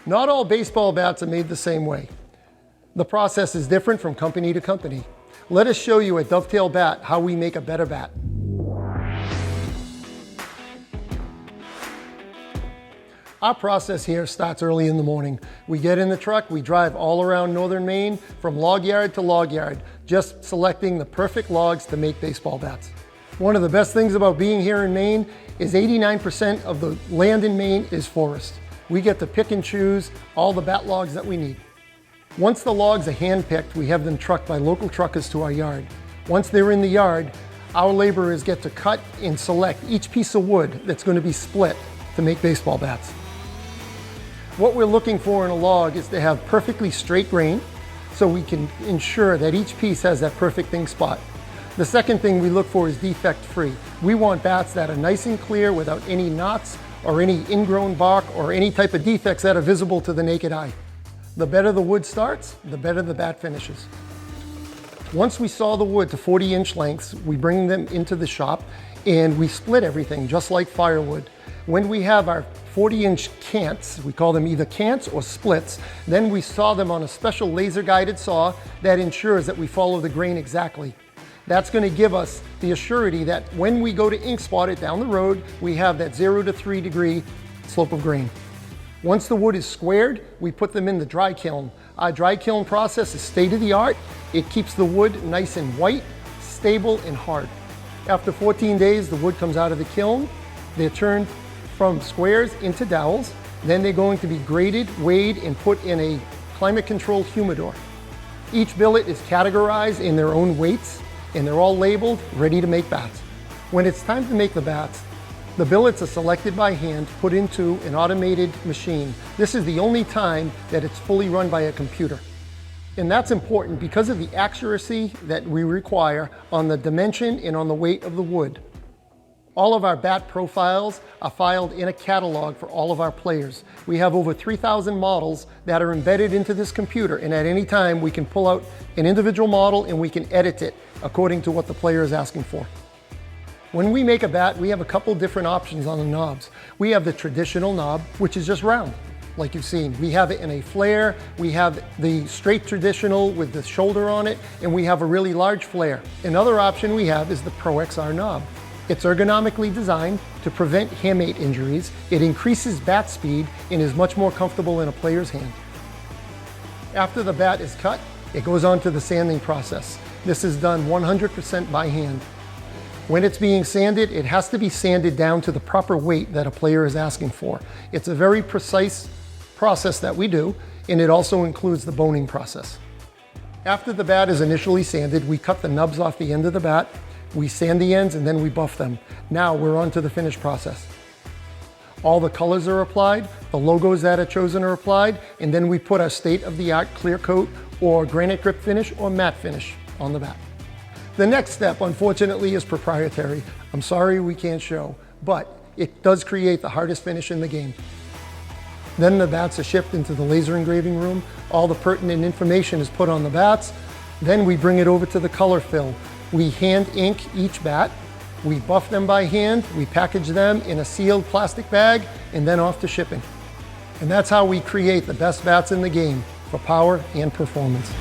Not all baseball bats are made the same way. The process is different from company to company. Let us show you at Dovetail Bat how we make a better bat. Our process here starts early in the morning. We get in the truck, we drive all around northern Maine from log yard to log yard, just selecting the perfect logs to make baseball bats. One of the best things about being here in Maine is 89% of the land in Maine is forest. We get to pick and choose all the bat logs that we need. Once the logs are hand-picked, we have them trucked by local truckers to our yard. Once they're in the yard, our laborers get to cut and select each piece of wood that's going to be split to make baseball bats. What we're looking for in a log is to have perfectly straight grain so we can ensure that each piece has that perfect thing spot. The second thing we look for is defect-free. We want bats that are nice and clear without any knots or any ingrown bark or any type of defects that are visible to the naked eye. The better the wood starts, the better the bat finishes. Once we saw the wood to 40-inch lengths, we bring them into the shop and we split everything just like firewood. When we have our 40-inch cants, we call them either cants or splits, then we saw them on a special laser-guided saw that ensures that we follow the grain exactly. That's going to give us the assurity that when we go to ink spot it down the road, we have that 0 to 3 degree slope of grain. Once the wood is squared, we put them in the dry kiln. Our dry kiln process is state-of-the-art. It keeps the wood nice and white, stable, and hard. After 14 days, the wood comes out of the kiln. They're turned from squares into dowels. Then they're going to be graded, weighed, and put in a climate-controlled humidor. Each billet is categorized in their own weights, and they're all labeled, ready to make bats. When it's time to make the bats, the billets are selected by hand, put into an automated machine. This is the only time that it's fully run by a computer. And that's important because of the accuracy that we require on the dimension and on the weight of the wood. All of our bat profiles are filed in a catalog for all of our players. We have over 3,000 models that are embedded into this computer, and at any time we can pull out an individual model and we can edit it according to what the player is asking for. When we make a bat, we have a couple different options on the knobs. We have the traditional knob, which is just round, like you've seen. We have it in a flare, we have the straight traditional with the shoulder on it, and we have a really large flare. Another option we have is the Pro XR knob. It's ergonomically designed to prevent hamate injuries. It increases bat speed and is much more comfortable in a player's hand. After the bat is cut, it goes on to the sanding process. This is done 100% by hand. When it's being sanded, it has to be sanded down to the proper weight that a player is asking for. It's a very precise process that we do, and it also includes the boning process. After the bat is initially sanded, we cut the nubs off the end of the bat, we sand the ends, and then we buff them. Now we're on to the finish process. All the colors are applied, the logos that are chosen are applied, and then we put our state-of-the-art clear coat or granite grip finish or matte finish on the bat. The next step, unfortunately, is proprietary. I'm sorry we can't show, but it does create the hardest finish in the game. Then the bats are shipped into the laser engraving room. All the pertinent information is put on the bats. Then we bring it over to the color fill. We hand ink each bat. We buff them by hand. We package them in a sealed plastic bag and then off to shipping. And that's how we create the best bats in the game for power and performance.